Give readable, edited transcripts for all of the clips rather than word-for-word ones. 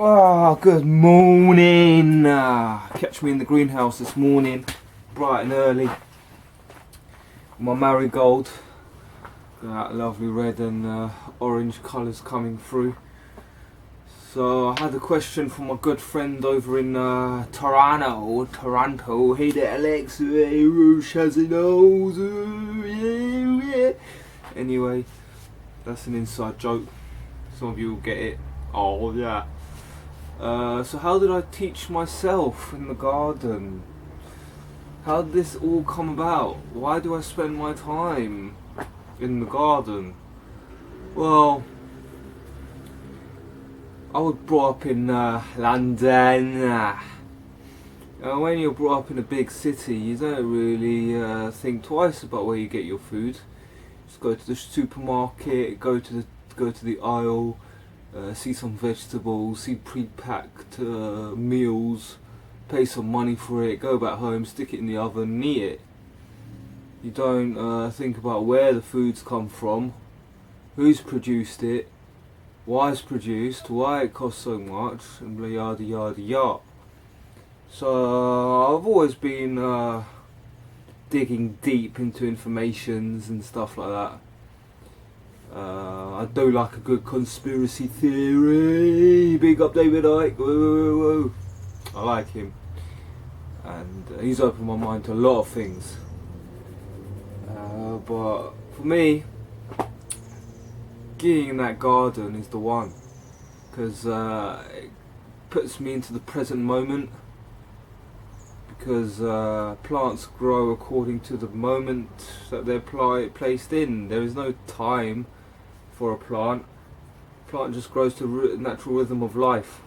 Good morning. Catch me in the greenhouse this morning, bright and early. My marigold, that lovely red and orange colours coming through. So I had a question from my good friend over in Toronto. Hey there, Alex. Hey, Shazzy knows. Anyway, that's an inside joke. Some of you will get it. Oh yeah. So how did I teach myself in the garden? How did this all come about? Why do I spend my time in the garden? Well, I was brought up in London. When you're brought up in a big city, you don't really think twice about where you get your food. Just go to the supermarket, go to the aisle. See some vegetables, see pre-packed meals, pay some money for it, go back home, stick it in the oven and eat it. You don't think about where the food's come from, who's produced it, why it's produced, why it costs so much, and blah yada yada yada. So I've always been digging deep into informations and stuff like that. I do like a good conspiracy theory. Big up David Icke. Whoa, whoa, whoa. I like him, and he's opened my mind to a lot of things. But for me, getting in that garden is the one, because it puts me into the present moment. Because plants grow according to the moment that they're placed in. There is no time for a plant. Plant just grows to natural rhythm of life.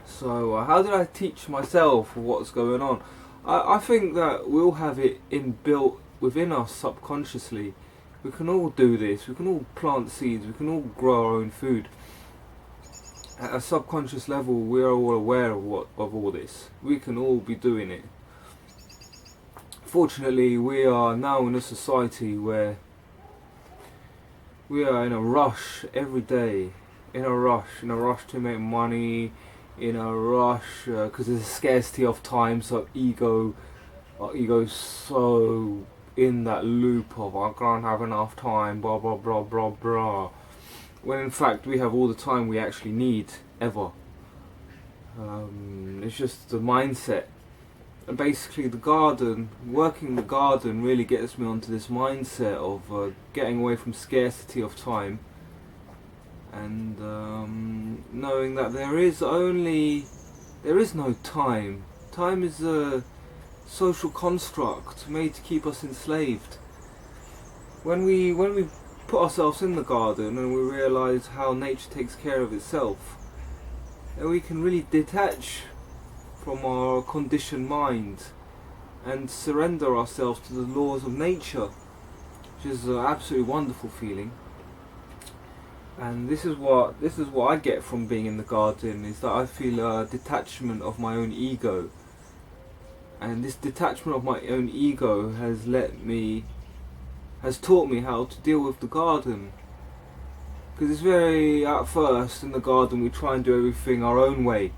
So how did I teach myself what's going on? I think that we'll have it inbuilt within us subconsciously. We can all do this. We can all plant seeds. We can all grow our own food. At a subconscious level, we are all aware of all this. We can all be doing it. Fortunately, we are now in a society where we are in a rush every day. In a rush to make money. In a rush because there's a scarcity of time. So our ego's so in that loop of I can't have enough time. Blah blah blah blah blah. When in fact we have all the time we actually need ever. It's just the mindset, and basically the garden, working the garden really gets me onto this mindset of getting away from scarcity of time, and knowing that there is no time. Time is a social construct made to keep us enslaved. When we put ourselves in the garden and we realise how nature takes care of itself, then we can really detach from our conditioned mind and surrender ourselves to the laws of nature, which is an absolutely wonderful feeling. And this is what I get from being in the garden, is that I feel a detachment of my own ego, and this detachment of my own ego has taught me how to deal with the garden. Because it's at first in the garden we try and do everything our own way,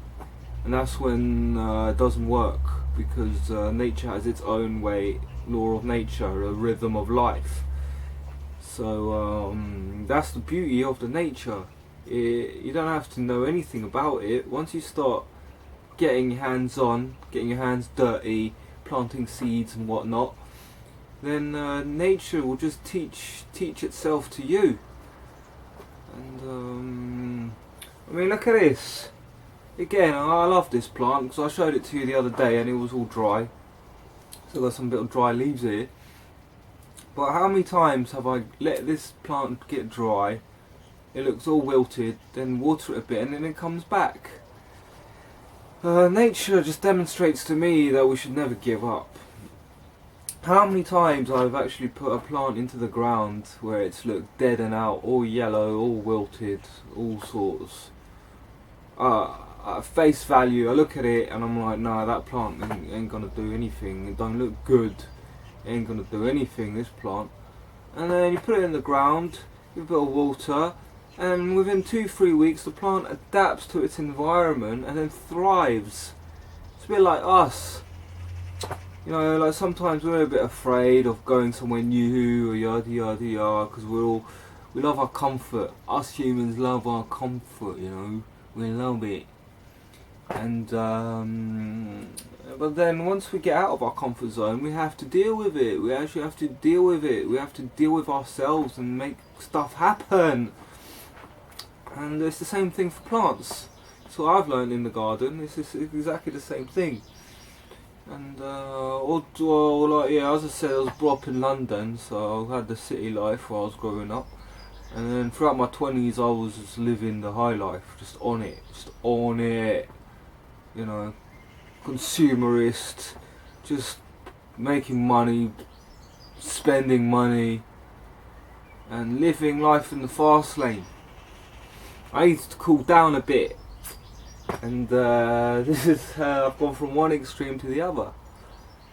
and that's when it doesn't work, because nature has its own way, law of nature, a rhythm of life. So that's the beauty of the nature. You don't have to know anything about it. Once you start getting your hands on, getting your hands dirty, planting seeds and whatnot, then nature will just teach itself to you. And I mean, look at this. Again, I love this plant because I showed it to you the other day and it was all dry. So I've got some little dry leaves here. But how many times have I let this plant get dry, it looks all wilted, then water it a bit and then it comes back. Nature just demonstrates to me that we should never give up. How many times I've actually put a plant into the ground where it's looked dead and out, all yellow, all wilted, all sorts. At face value, I look at it and I'm like, nah, that plant ain't gonna do anything. It don't look good. It ain't gonna do anything, this plant. And then you put it in the ground, give it a bit of water, and within 2-3 weeks the plant adapts to its environment and then thrives. It's a bit like us. You know, like sometimes we're a bit afraid of going somewhere new or yada yada yada, because we love our comfort. Us humans love our comfort, you know, we love it. And but then once we get out of our comfort zone, we have to deal with it. We actually have to deal with it. We have to deal with ourselves and make stuff happen. And it's the same thing for plants. So I've learned in the garden. It's exactly the same thing. And like, yeah, as I said, I was brought up in London, so I had the city life where I was growing up. And then throughout my 20s, I was just living the high life, just on it. You know, consumerist, just making money, spending money, and living life in the fast lane. I used to cool down a bit, and this is I've gone from one extreme to the other,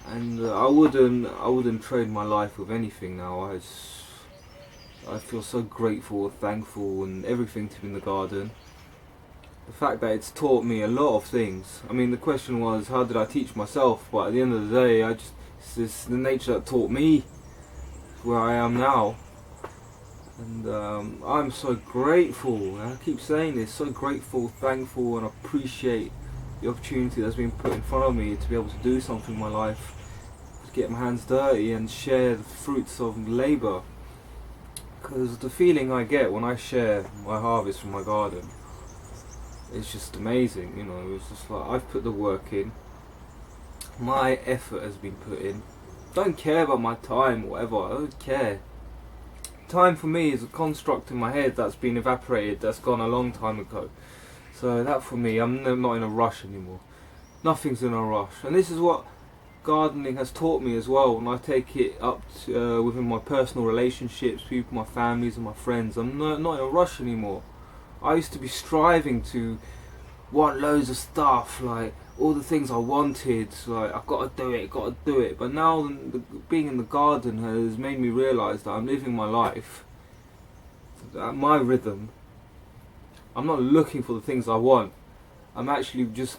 and I wouldn't trade my life with anything now. I feel so grateful, thankful, and everything to be in the garden. The fact that it's taught me a lot of things. I mean, the question was, how did I teach myself? But at the end of the day, it's the nature that taught me where I am now. And I'm so grateful, and I keep saying this, so grateful, thankful, and appreciate the opportunity that's been put in front of me to be able to do something in my life, to get my hands dirty and share the fruits of labour. Because the feeling I get when I share my harvest from my garden, it's just amazing. You know, it's just like, I've put the work in, my effort has been put in. Don't care about my time or whatever, I don't care. Time for me is a construct in my head that's been evaporated, that's gone a long time ago. So that for me, I'm not in a rush anymore. Nothing's in a rush. And this is what gardening has taught me as well. When I take it up to, within my personal relationships, people, my families and my friends, I'm not in a rush anymore. I used to be striving to want loads of stuff, like all the things I wanted, like I've got to do it. But now being in the garden has made me realise that I'm living my life at my rhythm. I'm not looking for the things I want. I'm actually just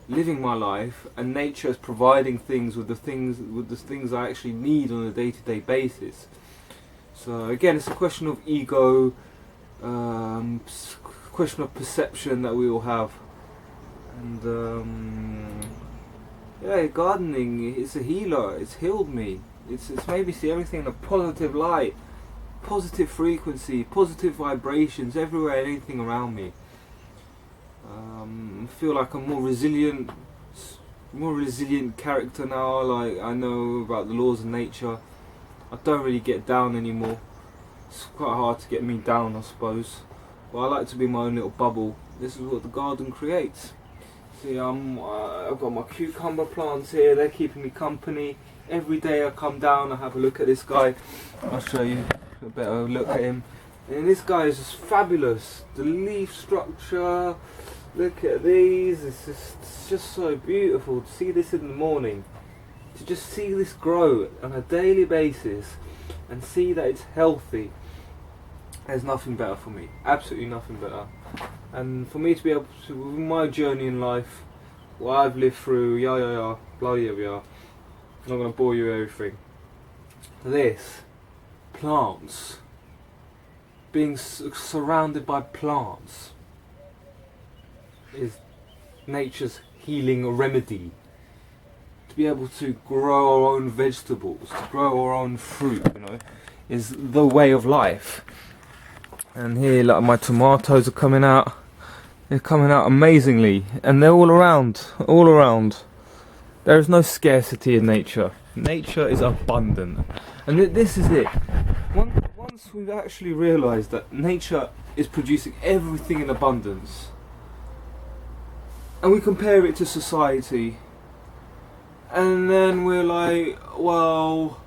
living my life, and nature is providing things with the things I actually need on a day-to-day basis. So again, it's a question of ego, question of perception that we all have. And yeah, gardening is a healer. It's healed me. It's made me see everything in a positive light, positive frequency, positive vibrations everywhere and anything around me. I feel like I'm more resilient character now. Like, I know about the laws of nature. I don't really get down anymore. It's quite hard to get me down, I suppose. But I like to be my own little bubble. This is what the garden creates. See, I've got my cucumber plants here. They're keeping me company. Every day I come down, I have a look at this guy. I'll show you a better look at him. And this guy is just fabulous. The leaf structure. Look at these. It's just so beautiful to see this in the morning. To just see this grow on a daily basis and see that it's healthy. There's nothing better for me. Absolutely nothing better. And for me to be able to, with my journey in life, what I've lived through, blah, I'm not going to bore you with everything. This, plants, being surrounded by plants, is nature's healing remedy. To be able to grow our own vegetables, to grow our own fruit, you know, is the way of life. And here, like, my tomatoes are coming out. They're coming out amazingly, and they're all around. There is no scarcity in nature. Nature is abundant, and this is it. Once we've actually realised that nature is producing everything in abundance, and we compare it to society, and then we're like, well,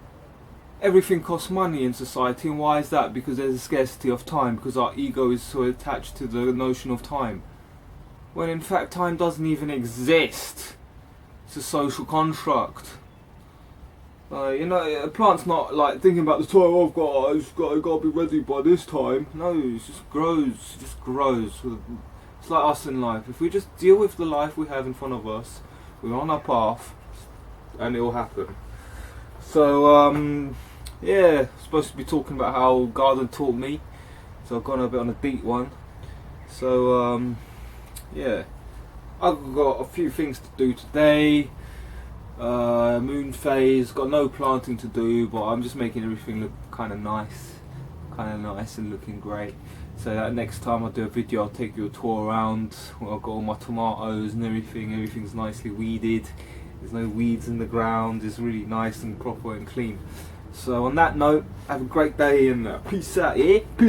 everything costs money in society, and why is that? Because there's a scarcity of time, because our ego is so attached to the notion of time. When in fact time doesn't even exist. It's a social construct. You know, a plant's not like thinking about the time I got to be ready by this time. No, it just grows. It just grows. It's like us in life. If we just deal with the life we have in front of us, we're on our path, and it will happen. So, yeah, supposed to be talking about how garden taught me. So I've gone a bit on a deep one. So, yeah, I've got a few things to do today. Moon phase, got no planting to do, but I'm just making everything look kind of nice and looking great. So that next time I do a video, I'll take you a tour around where I've got all my tomatoes and everything's nicely weeded, there's no weeds in the ground, it's really nice and proper and clean. So on that note, have a great day and peace out, yeah?